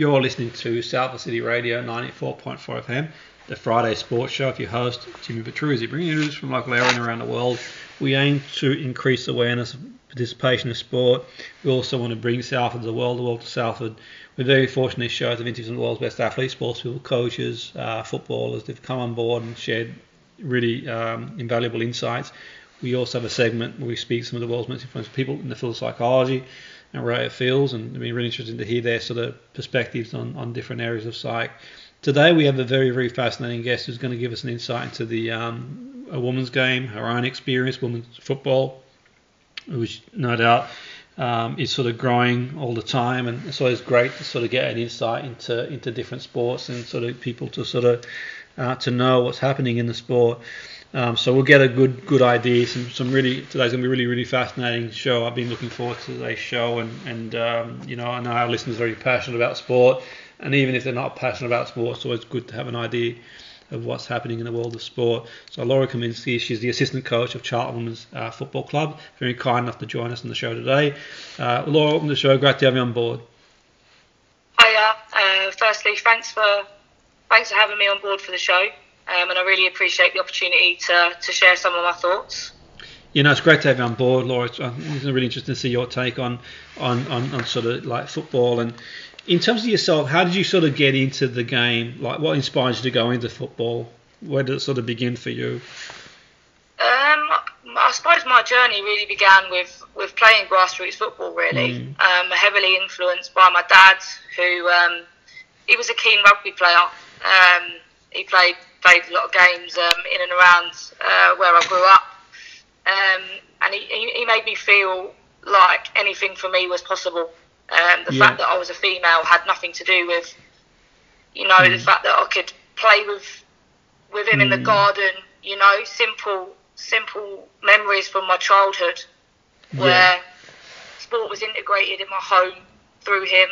You're listening to Salford City Radio 94.4 FM, the Friday Sports Show. With your host, Jimmy Petruzzi, bringing you news from local area and around the world. We aim to increase awareness of participation in sport. We also want to bring Salford to the world to Salford. We're very fortunate this show to have interviewed some of the world's best athletes, sports people, coaches, footballers. They've come on board and shared really invaluable insights. We also have a segment where we speak to some of the world's most influential people in the field of psychology and where it feels, and it'd be really interesting to hear their sort of perspectives on different areas of psych. Today we have a very, very fascinating guest who's going to give us an insight into the a women's game, her own experience, women's football, which no doubt is sort of growing all the time, and it's always great to sort of get an insight into different sports and sort of people to sort of to know what's happening in the sport. So we'll get a good idea. Some really, today's gonna be really, really fascinating show. I've been looking forward to today's show, and I know our listeners are very passionate about sport, and even if they're not passionate about sport, it's always good to have an idea of what's happening in the world of sport. So Laura Kaminski, she's the assistant coach of Charlton Women's Football Club. Very kind enough to join us on the show today. Laura, welcome to the show. Great to have you on board. Hiya. Firstly, thanks for having me on board for the show. And I really appreciate the opportunity to share some of my thoughts. It's great to have you on board, Laura. It's really interesting to see your take on sort of like football. And in terms of yourself, how did you sort of get into the game? Like, what inspired you to go into football? Where did it sort of begin for you? I suppose my journey really began with playing grassroots football, really. Heavily influenced by my dad, who he was a keen rugby player. He played a lot of games in and around where I grew up, and he made me feel like anything for me was possible. The fact that I was a female had nothing to do with, the fact that I could play with him in the garden. Simple memories from my childhood, where sport was integrated in my home through him,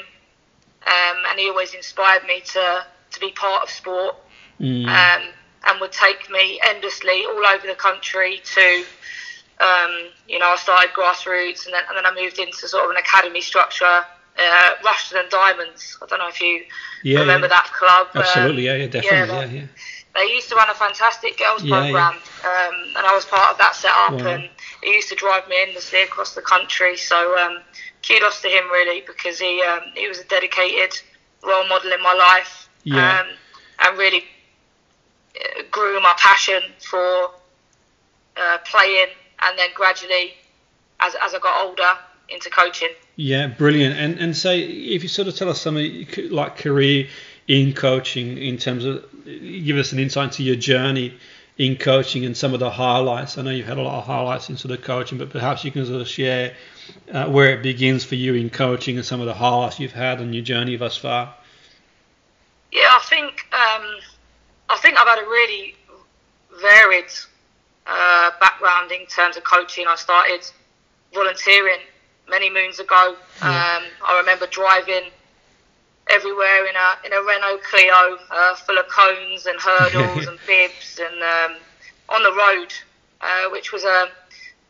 and he always inspired me to be part of sport. And would take me endlessly all over the country to, I started grassroots, and then I moved into sort of an academy structure, Rushton and Diamonds. I don't know if you remember that club. Absolutely, definitely. They used to run a fantastic girls program, and I was part of that setup, and he used to drive me endlessly across the country. So kudos to him, really, because he was a dedicated role model in my life, and really grew my passion for playing, and then gradually, as I got older, into coaching. Yeah, brilliant. And so, if you sort of tell us something like career in coaching, in terms of, give us an insight into your journey in coaching and some of the highlights. I know you've had a lot of highlights in sort of coaching, but perhaps you can sort of share where it begins for you in coaching and some of the highlights you've had on your journey thus far. Yeah, I think I've had a really varied background in terms of coaching. I started volunteering many moons ago. I remember driving everywhere in a Renault Clio, full of cones and hurdles and bibs, and on the road, which was there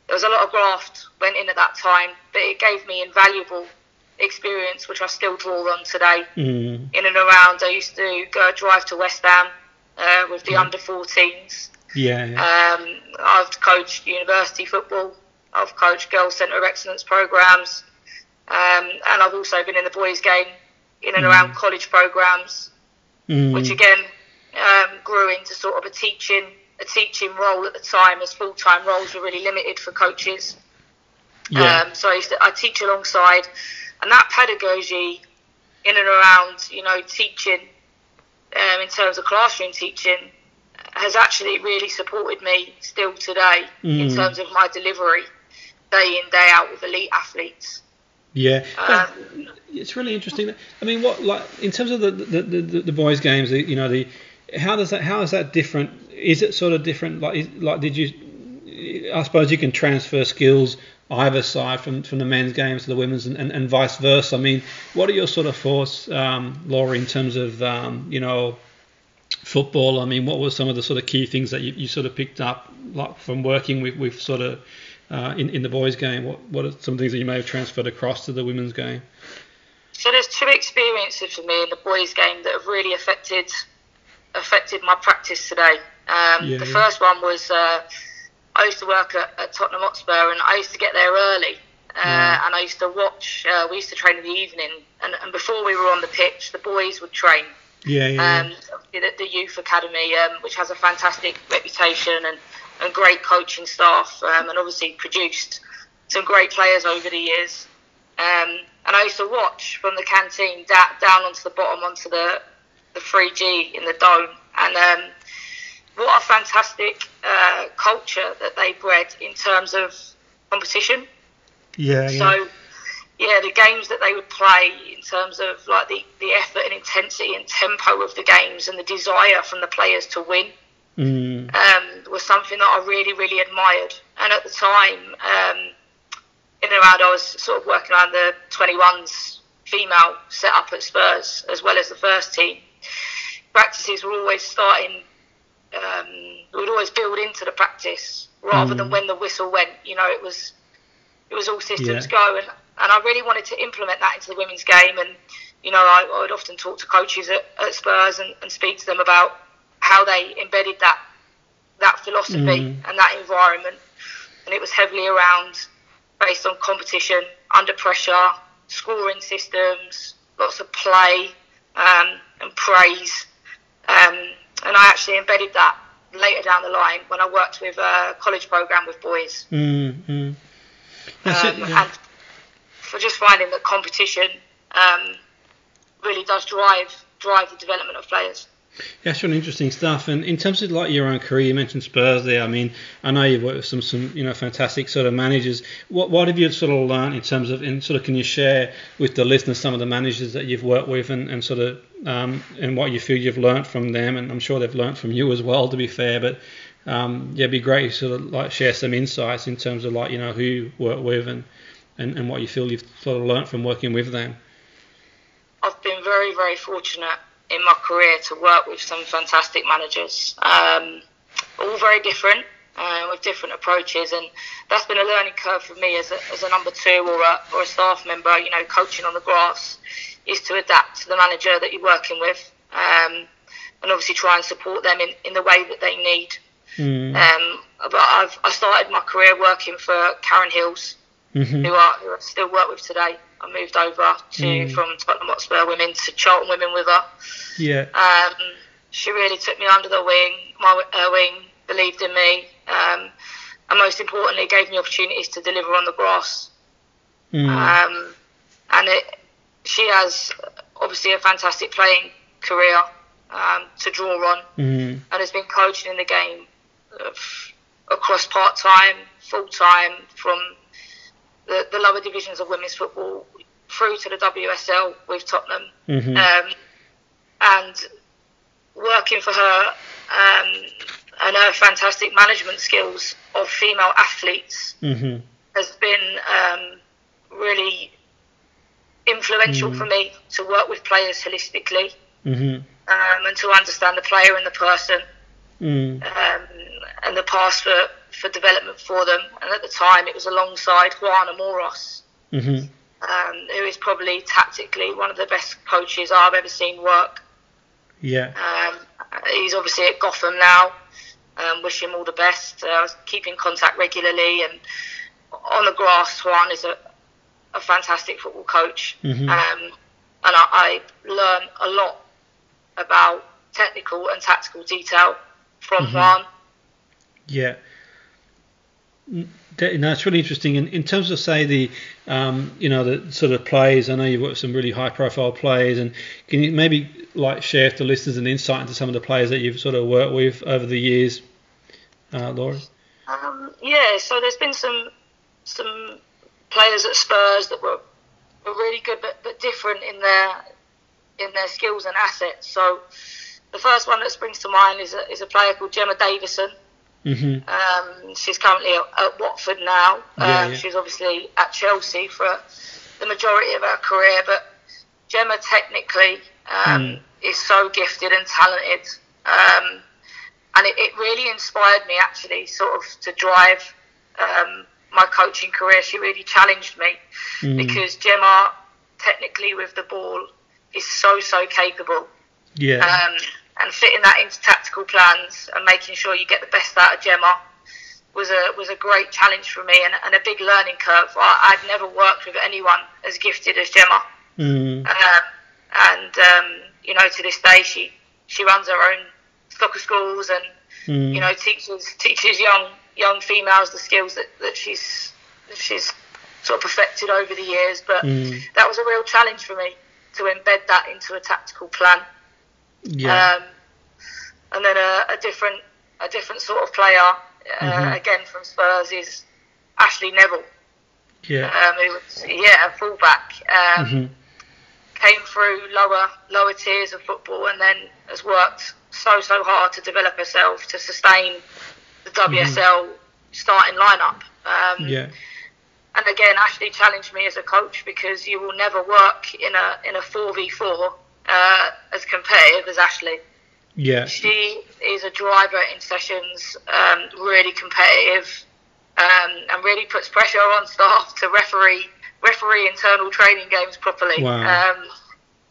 was a lot of graft went in at that time, but it gave me invaluable experience, which I still draw on today. In and around, I used to go drive to West Ham with the under 14s. I've coached university football. I've coached Girls Centre of Excellence programs, and I've also been in the boys' game in and around college programs, which again grew into sort of a teaching role at the time, as full-time roles were really limited for coaches. So I teach alongside, and that pedagogy in and around teaching, in terms of classroom teaching, has actually really supported me still today in terms of my delivery, day in, day out with elite athletes. It's really interesting. I mean, what, like, in terms of the boys' games, how is that different? Is it sort of different? Like did you? I suppose you can transfer skills either side from the men's games to the women's and vice versa. I mean, what are your sort of thoughts, Laura, in terms of football? I mean, what were some of the sort of key things that you sort of picked up, like, from working with sort of in the boys' game? What are some things that you may have transferred across to the women's game? So there's two experiences for me in the boys' game that have really affected my practice today. The first one was I used to work at Tottenham Hotspur, and I used to get there early, and I used to watch. We used to train in the evening, and before we were on the pitch, the boys would train. The youth academy, which has a fantastic reputation and great coaching staff, and obviously produced some great players over the years. And I used to watch from the canteen down onto the bottom, onto the 3G in the dome. And what a fantastic culture that they bred in terms of competition. So, the games that they would play in terms of like the effort and intensity and tempo of the games and the desire from the players to win was something that I really, really admired. And at the time, in and around, I was sort of working around the 21s female set up at Spurs as well as the first team. Practices were always starting, we would always build into the practice rather than when the whistle went. You know, it was all systems go, and I really wanted to implement that into the women's game. And you know, I would often talk to coaches at Spurs and speak to them about how they embedded that philosophy and that environment. And it was heavily around based on competition, under pressure, scoring systems, lots of play and praise. And I actually embedded that later down the line when I worked with a college programme with boys. That's it, And for just finding that competition really does drive the development of players. That's really interesting stuff. And in terms of like your own career, you mentioned Spurs there. I mean, I know you've worked with some fantastic sort of managers. What have you sort of learned in terms of, can you share with the listeners some of the managers that you've worked with and sort of and what you feel you've learned from them? And I'm sure they've learned from you as well, to be fair. But it'd be great to sort of like share some insights in terms of like, who you work with and what you feel you've sort of learned from working with them. I've been very, very fortunate in my career to work with some fantastic managers, all very different, with different approaches, and that's been a learning curve for me as a number two or a staff member. You know, coaching on the grass is to adapt to the manager that you're working with, and obviously try and support them in the way that they need. But I started my career working for Karen Hills, who I still work with today. I moved over from Tottenham Hotspur women to Charlton women with her. She really took me under the wing, believed in me, and most importantly gave me opportunities to deliver on the grass. She has obviously a fantastic playing career to draw on, and has been coaching in the game across part-time, full-time, from the lower divisions of women's football through to the WSL with Tottenham. And working for her and her fantastic management skills of female athletes has been really influential for me to work with players holistically and to understand the player and the person and the path for development for them. And at the time it was alongside Juana Moros, who is probably tactically one of the best coaches I've ever seen work. He's obviously at Gotham now. Wish him all the best. I keep in contact regularly, and on the grass Juan is a fantastic football coach, and I learn a lot about technical and tactical detail from Juan. No, it's really interesting. In terms of, say, the sort of players, I know you've worked with some really high-profile players, and can you maybe like share with the listeners an insight into some of the players that you've sort of worked with over the years, Laura? So there's been some players at Spurs that were really good, but different in their skills and assets. So the first one that springs to mind is a player called Gemma Davison. She's currently at Watford now. She's obviously at Chelsea for the majority of her career, but Gemma technically is so gifted and talented, and it really inspired me actually sort of to drive my coaching career. She really challenged me because Gemma technically with the ball is so capable. Yeah. And fitting that into tactical plans and making sure you get the best out of Gemma was a great challenge for me and a big learning curve. I'd never worked with anyone as gifted as Gemma. To this day she runs her own soccer schools and teaches young females the skills that she's sort of perfected over the years. But that was a real challenge for me to embed that into a tactical plan. Yeah. And then a different sort of player again from Spurs is Ashley Neville. Yeah. Who was a fullback. Came through lower tiers of football and then has worked so hard to develop herself to sustain the WSL starting lineup. And again, Ashley challenged me as a coach because you will never work in a 4v4 as competitive as Ashley. Yeah. She is a driver in sessions, really competitive, and really puts pressure on staff to referee internal training games properly. Wow.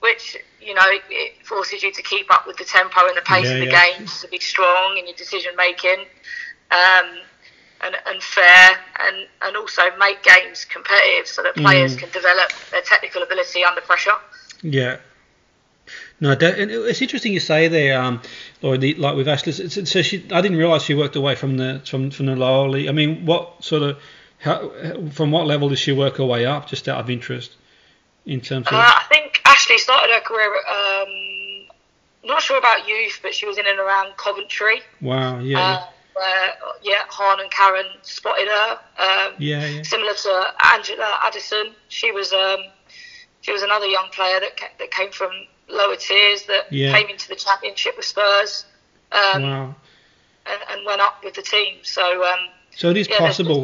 Which, it forces you to keep up with the tempo and the pace of the games, to be strong in your decision making, and fair, and also make games competitive so that players can develop their technical ability under pressure. Yeah. No, and it's interesting you say there, Laura, like with Ashley. So I didn't realise she worked away from the lower league. I mean, what sort of from what level did she work her way up? Just out of interest, in terms of. I think Ashley started her career. Not sure about youth, but she was in and around Coventry. Wow. Yeah. Where Han and Karen spotted her. Similar to Angela Addison, she was another young player that came from lower tiers that came into the championship with Spurs. Wow. And went up with the team. So it is possible,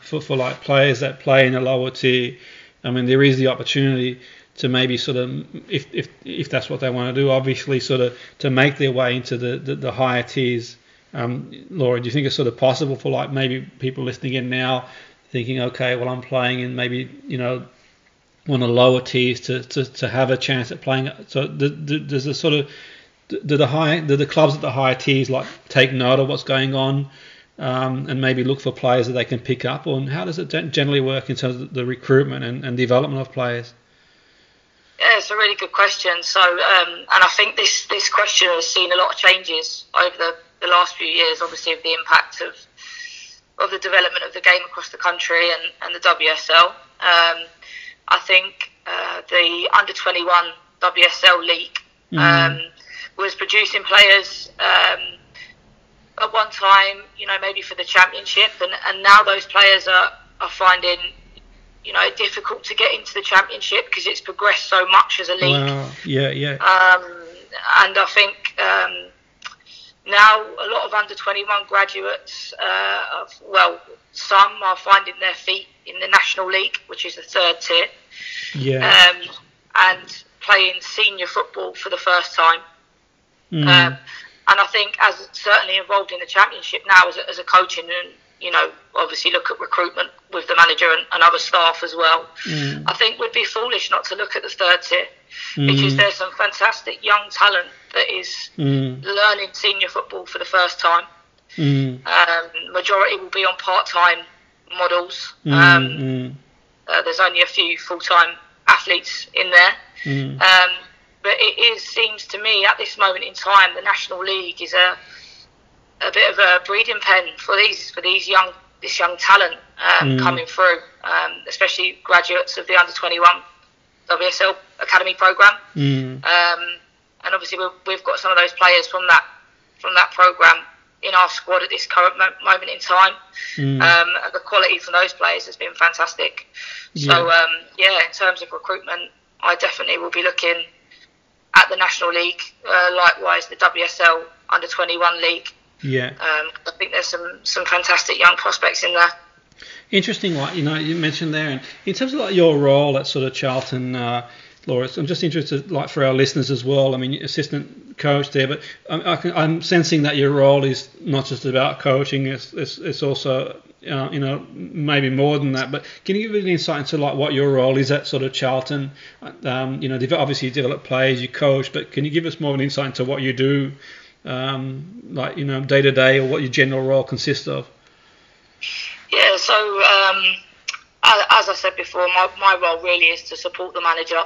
for like players that play in a lower tier. I mean, there is the opportunity to maybe sort of, if that's what they want to do, obviously sort of to make their way into the higher tiers. Laura, do you think it's sort of possible for like maybe people listening in now thinking, okay, well I'm playing in maybe one of the lower tiers to have a chance at playing? So does the sort of do the clubs at the higher tiers like take note of what's going on and maybe look for players that they can pick up, or how does it generally work in terms of the recruitment and development of players? Yeah, it's a really good question. So, and I think this question has seen a lot of changes over the last few years, obviously, of the impact of the development of the game across the country and the WSL. I think the under-21 WSL league was producing players at one time, maybe for the championship, and now those players are finding it difficult to get into the championship because it's progressed so much as a league. Wow. Yeah. And I think now a lot of under-21 graduates, some are finding their feet in the National League, which is the third tier, and playing senior football for the first time. And I think, as certainly involved in the championship now as a coaching, and obviously look at recruitment with the manager and other staff as well. I think we'd be foolish not to look at the third tier because there's some fantastic young talent that is learning senior football for the first time. Majority will be on part-time models. There's only a few full-time athletes in there. But it seems to me at this moment in time, the National League is a bit of a breeding pen for this young talent coming through, especially graduates of the under-21 WSL Academy programme. And obviously we've got some of those players from that programme in our squad at this current moment in time. And the quality from those players has been fantastic. So in terms of recruitment, I definitely will be looking at the National League, likewise the WSL under-21 league. I think there's some fantastic young prospects in there. Interesting, you mentioned there, and in terms of your role at sort of Charlton, Laura, I'm just interested, for our listeners as well. I mean, assistant coach there, but I'm sensing that your role is not just about coaching; it's also maybe more than that. But can you give an insight into like what your role is at sort of Charlton? Obviously you develop players, you coach, but can you give us more of an insight into what you do, day to day, or what your general role consists of? Yeah, so as I said before, my role really is to support the manager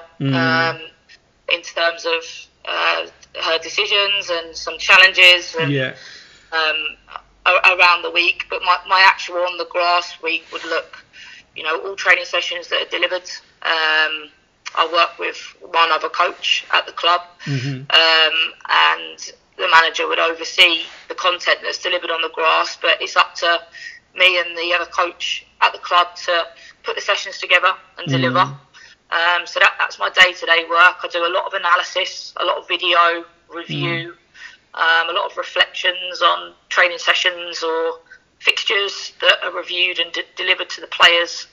in terms of her decisions and some challenges and around the week. But my actual on the grass week would look, all training sessions that are delivered. I work with one other coach at the club, and the manager would oversee the content that's delivered on the grass, but it's up to me and the other coach at the club to put the sessions together and deliver. So that's my day-to-day work. I do a lot of analysis, a lot of video review, a lot of reflections on training sessions or fixtures that are reviewed and delivered to the players.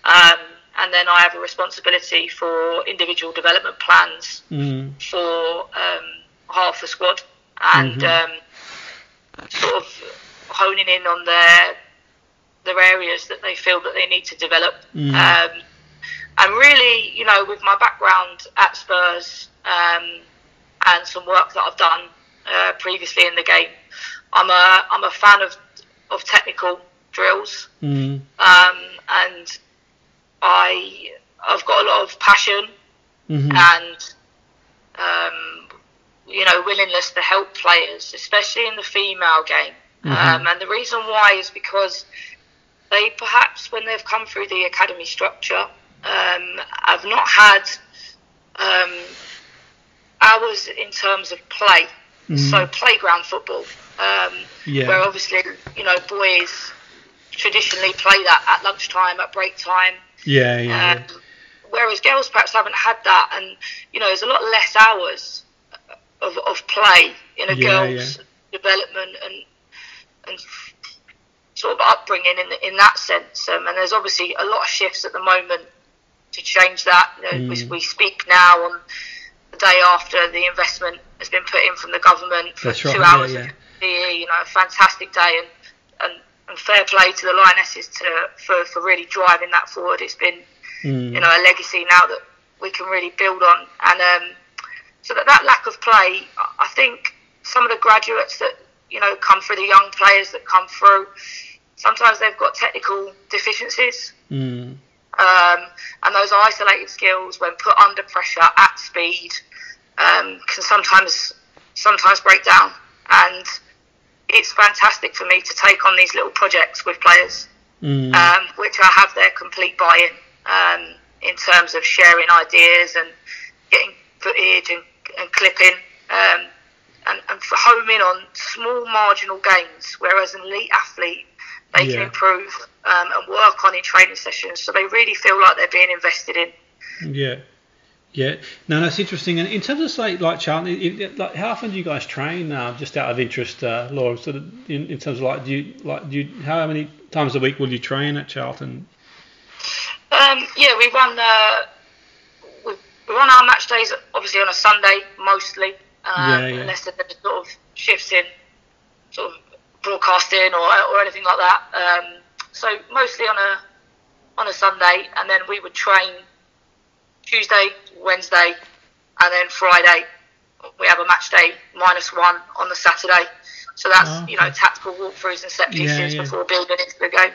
And then I have a responsibility for individual development plans for half the squad, and sort of honing in on their areas that they feel that they need to develop. And really, with my background at Spurs and some work that I've done previously in the game, I'm a fan of technical drills, and I've got a lot of passion and willingness to help players, especially in the female game. And the reason why is because they perhaps, when they've come through the academy structure, have not had hours in terms of play. So playground football, where obviously, boys traditionally play that at lunchtime, at break time. Whereas girls perhaps haven't had that, and there's a lot less hours of play in a girl's development and sort of upbringing in that sense. And there's obviously a lot of shifts at the moment to change that. We speak now on the day after the investment has been put in from the government for 2 hours of PE, a fantastic day, and fair play to the Lionesses for really driving that forward. It's been a legacy now that we can really build on. And so that lack of play, I think some of the graduates that come through, the young players that come through, sometimes they've got technical deficiencies, and those isolated skills, when put under pressure at speed, can sometimes break down. And it's fantastic for me to take on these little projects with players, which I have their complete buy-in in terms of sharing ideas and getting footage and clipping, and for homing on small marginal gains, whereas an elite athlete, they can improve and work on in training sessions, so they really feel like they're being invested in. No, that's interesting. And in terms of like Charlton, how often do you guys train now? Just out of interest, Laura, sort of in terms of how many times a week will you train at Charlton? We run our match days obviously on a Sunday mostly, unless there's sort of shifts in sort of broadcasting or anything like that. So mostly on a Sunday, and then we would train Tuesday, Wednesday, and then Friday we have a match day -1 on the Saturday. So that's tactical walkthroughs and set pieces before building into the game.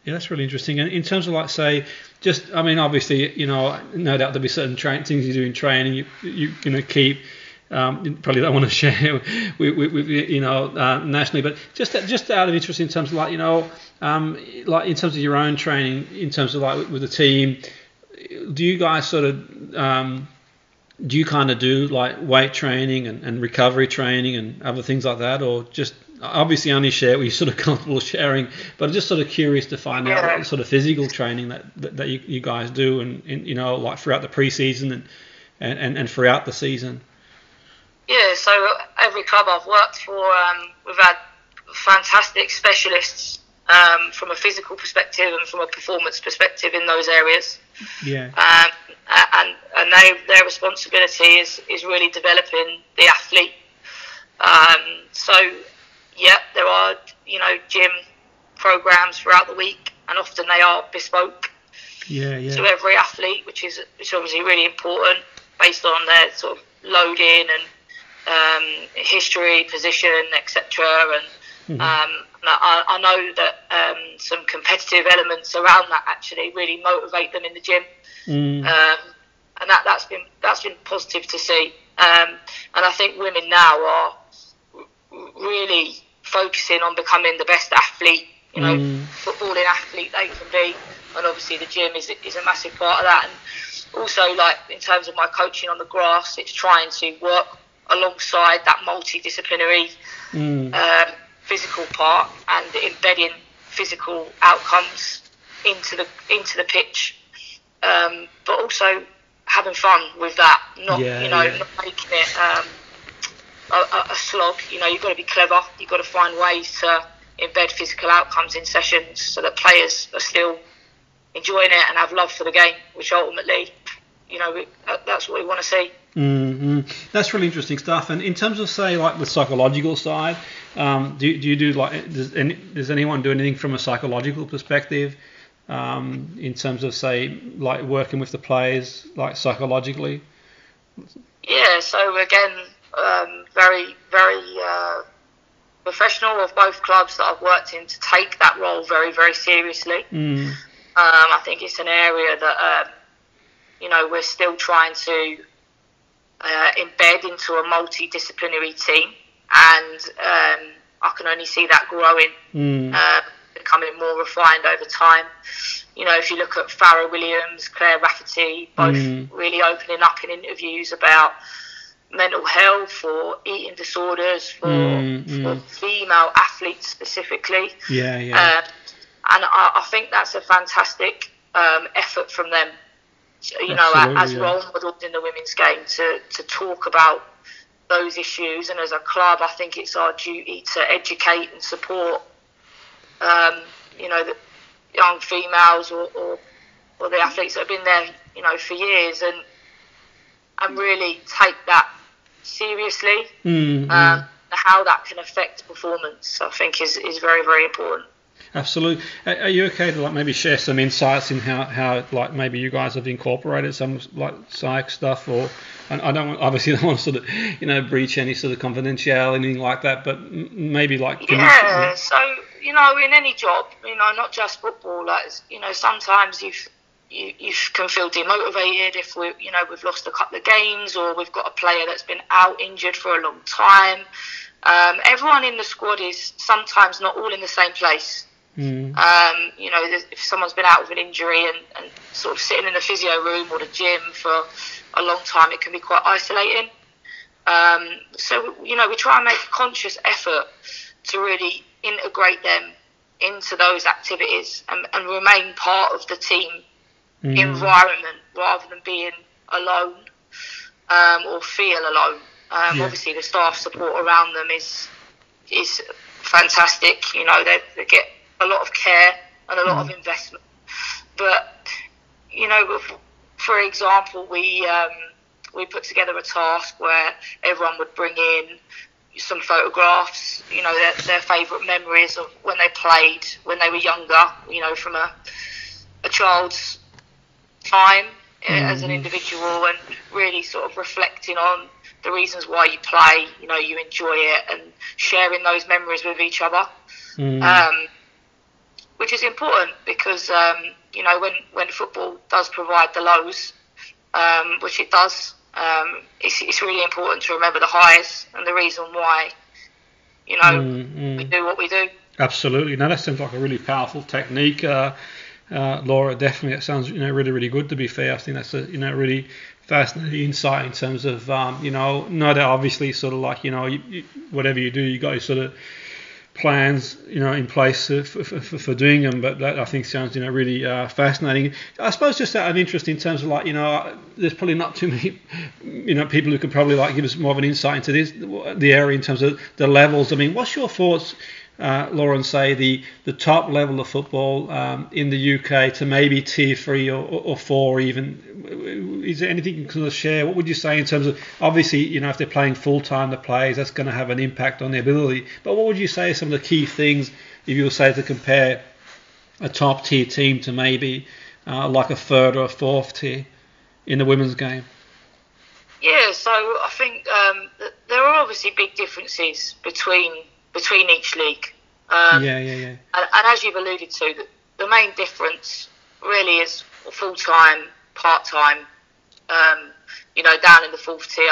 Yeah, that's really interesting. And in terms of obviously, no doubt there'll be certain things you do in training you keep. You probably don't want to share with nationally, but just out of interest in terms of in terms of your own training, in terms of with the team, do you guys sort of do you kind of do weight training and recovery training and other things like that, or just obviously only share what you're sort of comfortable sharing? But I'm just sort of curious to find out what sort of physical training that you guys do, and throughout the pre-season and throughout the season. Yeah, so every club I've worked for, we've had fantastic specialists from a physical perspective and from a performance perspective in those areas. And their responsibility is really developing the athlete. There are, Jim programs throughout the week, and often they are bespoke to every athlete, which is obviously really important based on their sort of loading and history, position, etc. And I know that some competitive elements around that actually really motivate them in the gym, and that's been positive to see. And I think women now are really focusing on becoming the best athlete, footballing athlete they can be, and obviously the gym is a massive part of that. And also, like, in terms of my coaching on the grass, it's trying to work alongside that multidisciplinary physical part and embedding physical outcomes into the pitch, but also having fun with that, not making it a slog. You've got to be clever. You've got to find ways to embed physical outcomes in sessions so that players are still enjoying it and have love for the game, which ultimately, that's what we want to see. That's really interesting stuff. And in terms of, say, like the psychological side, do you do, like, does anyone do anything from a psychological perspective in terms of, say, like working with the players, like psychologically? Yeah, so again, very, very professional of both clubs that I've worked in to take that role very, very seriously. I think it's an area that, we're still trying to embed into a multidisciplinary team, and I can only see that growing, becoming more refined over time. If you look at Farrah Williams, Claire Rafferty, both really opening up in interviews about mental health or eating disorders for female athletes specifically. And I think that's a fantastic effort from them, as role models in the women's game to talk about those issues. And as a club, I think it's our duty to educate and support the young females or the athletes that have been there for years, and really take that seriously. How that can affect performance, I think, is very, very important. Absolutely. Are you okay to, like, maybe share some insights in how like maybe you guys have incorporated some, like, psych stuff, or I don't want to sort of breach any sort of confidentiality, anything like that, but maybe like so in any job, not just football, like, sometimes you can feel demotivated if we've lost a couple of games, or we've got a player that's been out injured for a long time. Everyone in the squad is sometimes not all in the same place. If someone's been out with an injury and sort of sitting in the physio room or the gym for a long time, it can be quite isolating. So we try and make a conscious effort to really integrate them into those activities and remain part of the team environment rather than being alone or feel alone. Obviously, the staff support around them is fantastic. They get a lot of care and a lot of investment. But for example, we put together a task where everyone would bring in some photographs, their favourite memories of when they played when they were younger, from a child's time as an individual, and really sort of reflecting on the reasons why you play, you enjoy it, and sharing those memories with each other, which is important because, when football does provide the lows, which it does, it's really important to remember the highs and the reason why, we do what we do. Absolutely. Now, that sounds like a really powerful technique, Laura. Definitely, it sounds really, really good. To be fair, I think that's a really fascinating insight in terms of not obviously sort of like whatever you do, you got your sort of plans in place for doing them, but that I think sounds really fascinating. I suppose just out of interest in terms of like there's probably not too many people who could probably like give us more of an insight into the area in terms of the levels. I mean, what's your thoughts, Laura, on say the top level of football in the UK to maybe tier 3 or 4 even? Is there anything you can share? What would you say in terms of, obviously, if they're playing full time, the players, that's going to have an impact on their ability. But what would you say are some of the key things if you were, say, to compare a top tier team to maybe like a third or a fourth tier in the women's game? Yeah, so I think there are obviously big differences between each league. Yeah. And as you've alluded to, the main difference really is full-time, part-time. Down in the fourth tier,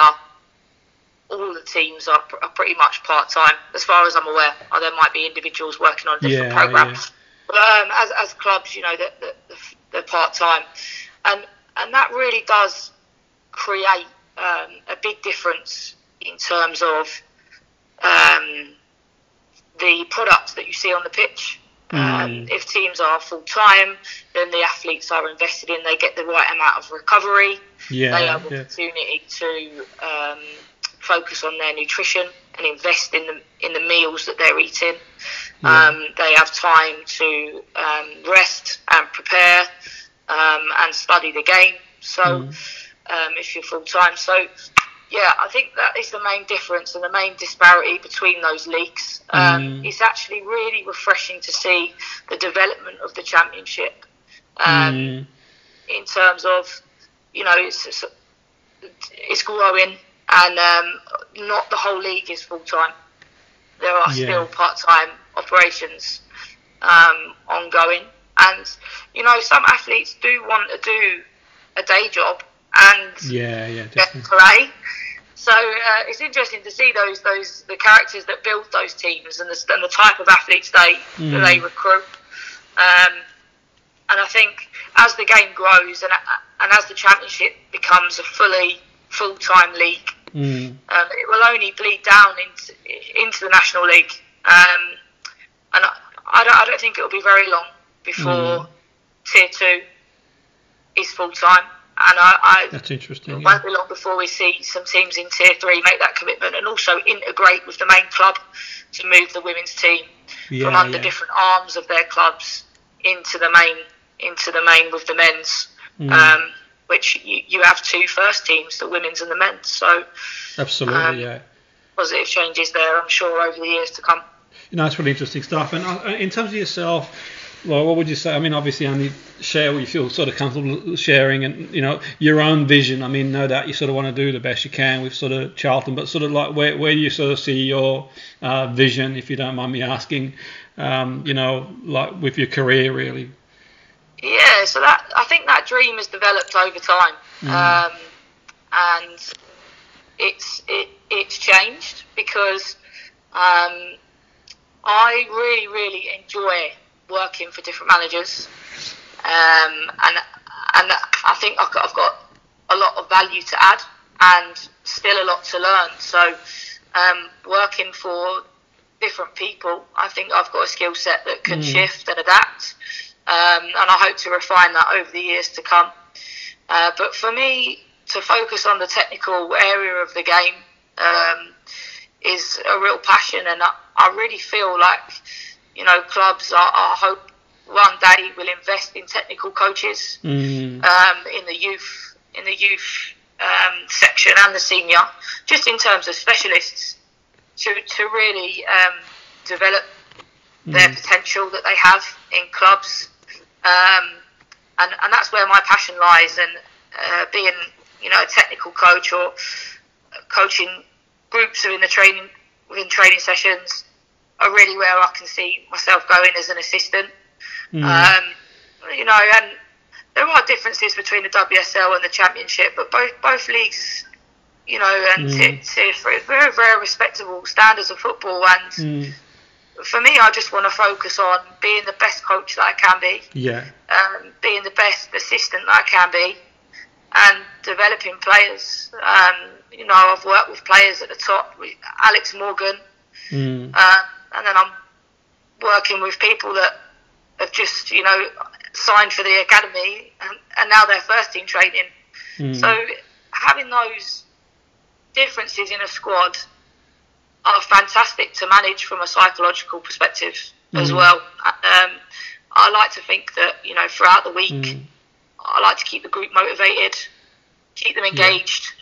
all the teams are pretty much part-time, as far as I'm aware. There might be individuals working on different programs. But as clubs, they're part-time. And that really does create a big difference in terms of the product that you see on the pitch. If teams are full-time, then the athletes are invested in, they get the right amount of recovery. They have the opportunity to focus on their nutrition and invest in the meals that they're eating. They have time to rest and prepare and study the game. So if you're full-time. So, yeah, I think that is the main difference and the main disparity between those leagues. It's actually really refreshing to see the development of the championship in terms of, it's growing, and not the whole league is full-time. There are still part-time operations ongoing. And, some athletes do want to do a day job and get to play. So it's interesting to see the characters that build those teams and the type of athletes that they recruit. And I think as the game grows and as the championship becomes a full-time league, it will only bleed down into the National League. And I don't think it will be very long before Tier 2 is full-time. And that's interesting. It won't be long before we see some teams in Tier 3 make that commitment and also integrate with the main club to move the women's team from under different arms of their clubs into the main with the men's. Which you have two first teams, the women's and the men's. So absolutely, positive changes there, I'm sure, over the years to come. It's really interesting stuff. And in terms of yourself, well, what would you say? I mean, obviously, only share what you feel sort of comfortable sharing, and your own vision. I mean, no doubt you sort of want to do the best you can with sort of Charlton, but sort of like where do you sort of see your vision, if you don't mind me asking, like with your career, really? Yeah, so I think that dream has developed over time, and it's changed because I really, really enjoy working for different managers, and I think I've got a lot of value to add and still a lot to learn. So working for different people, I think I've got a skill set that can shift and adapt, and I hope to refine that over the years to come. But for me, to focus on the technical area of the game is a real passion, and I really feel like clubs I hope one day will invest in technical coaches in the youth section and the senior, just in terms of specialists to really develop their potential that they have in clubs, and that's where my passion lies. And being a technical coach or coaching groups within training sessions are really where I can see myself going as an assistant. And there are differences between the WSL and the Championship, but both leagues, and Tier 3, very, very respectable standards of football. And for me, I just want to focus on being the best coach that I can be, being the best assistant that I can be, and developing players. I've worked with players at the top, with Alex Morgan, and then I'm working with people that have just, signed for the academy and now they're first team training. So having those differences in a squad are fantastic to manage from a psychological perspective as well. I like to think that, throughout the week, I like to keep the group motivated, keep them engaged,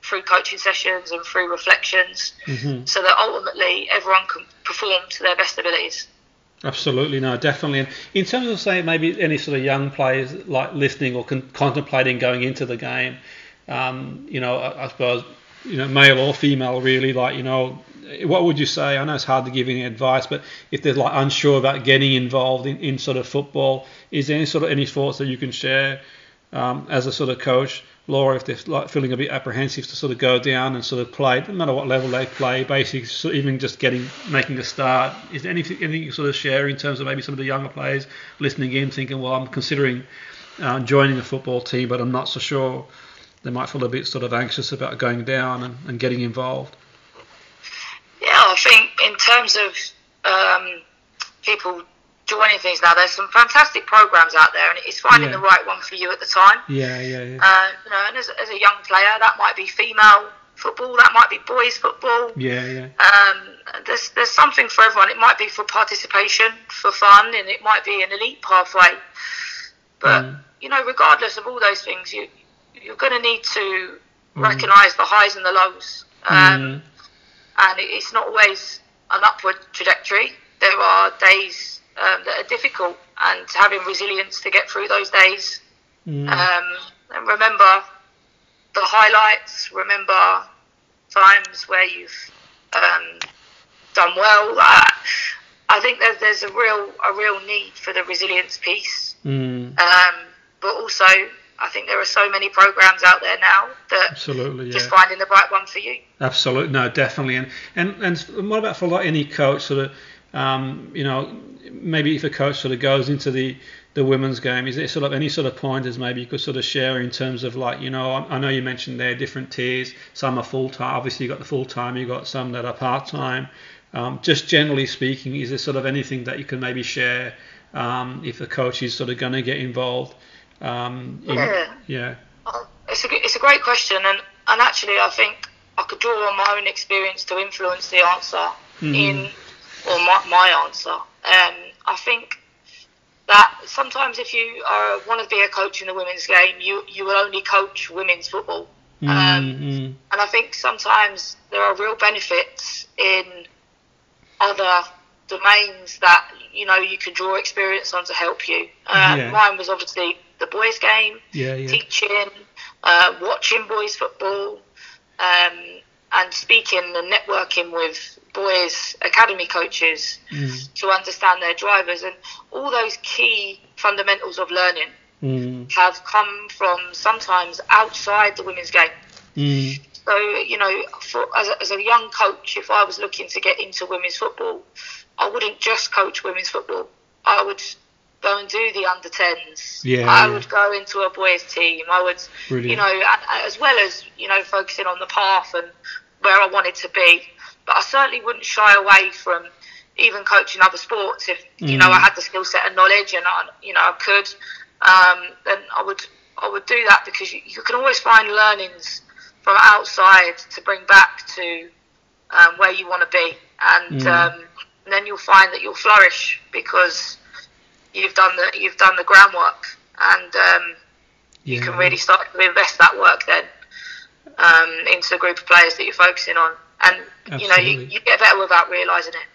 through coaching sessions and through reflections, so that ultimately everyone can perform to their best abilities. Absolutely, no, definitely. And in terms of, say, maybe any sort of young players like listening or contemplating going into the game, I suppose, male or female, really, what would you say? I know it's hard to give any advice, but if they're unsure about getting involved in sort of football, is there any thoughts that you can share as a sort of coach, Laura, if they're feeling a bit apprehensive to sort of go down and sort of play, no matter what level they play, basically, even just making a start? Is there anything you sort of share in terms of maybe some of the younger players listening in, thinking, well, I'm considering joining a football team, but I'm not so sure? They might feel a bit sort of anxious about going down and getting involved. Yeah, I think in terms of people joining things now, there's some fantastic programs out there, and it's finding the right one for you at the time. And as a young player, that might be female football, that might be boys football. There's something for everyone. It might be for participation, for fun, and it might be an elite pathway. But regardless of all those things, you're going to need to recognise the highs and the lows. And it's not always an upward trajectory. There are days that are difficult, and having resilience to get through those days. And remember the highlights, remember times where you've done well. I think there's a real need for the resilience piece. But also, I think there are so many programs out there now that just finding the right one for you. Absolutely, no, definitely. And what about for any coach sort of, maybe if a coach sort of goes into the women's game, is there sort of any sort of pointers maybe you could sort of share in terms of I know you mentioned there are different tiers. Some are full time. Obviously, you got the full time. You got some that are part time. Just generally speaking, is there sort of anything that you can maybe share if the coach is sort of going to get involved? It's a great question, and actually I think I could draw on my own experience to influence the answer my answer. I think that sometimes if you want to be a coach in the women's game, you will only coach women's football. And I think sometimes there are real benefits in other domains that you can draw experience on to help you. Mine was obviously the boys' game, teaching, watching boys' football, and speaking and networking with boys' academy coaches to understand their drivers. And all those key fundamentals of learning have come from sometimes outside the women's game. So, as a young coach, if I was looking to get into women's football, I wouldn't just coach women's football. I would go and do the under 10s. I would go into a boys team. I would, as well as, focusing on the path and where I wanted to be. But I certainly wouldn't shy away from even coaching other sports if, I had the skill set and knowledge and, I could. Then I would do that, because you can always find learnings from outside to bring back to where you want to be. And then you'll find that you'll flourish because you've done the groundwork, and you can really start to invest that work then into the group of players that you're focusing on, and you get better without realising it.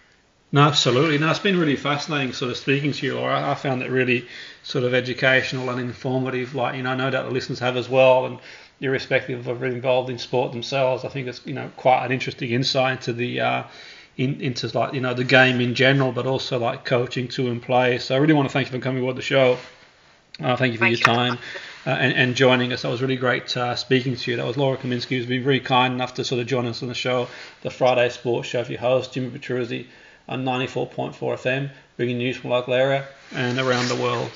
No, absolutely. No, it's been really fascinating sort of speaking to you, Laura. I found it really sort of educational and informative. No doubt the listeners have as well, and irrespective of being involved in sport themselves, I think it's quite an interesting insight into the into the game in general, but also coaching to and play. So I really want to thank you for coming on the show. Thank you for your time and joining us. That was really great speaking to you. That was Laura Kaminski, who's been very kind enough to sort of join us on the show, the Friday Sports Show. For your host, Jimmy Petruzzi, on 94.4 FM, bringing news from local area and around the world.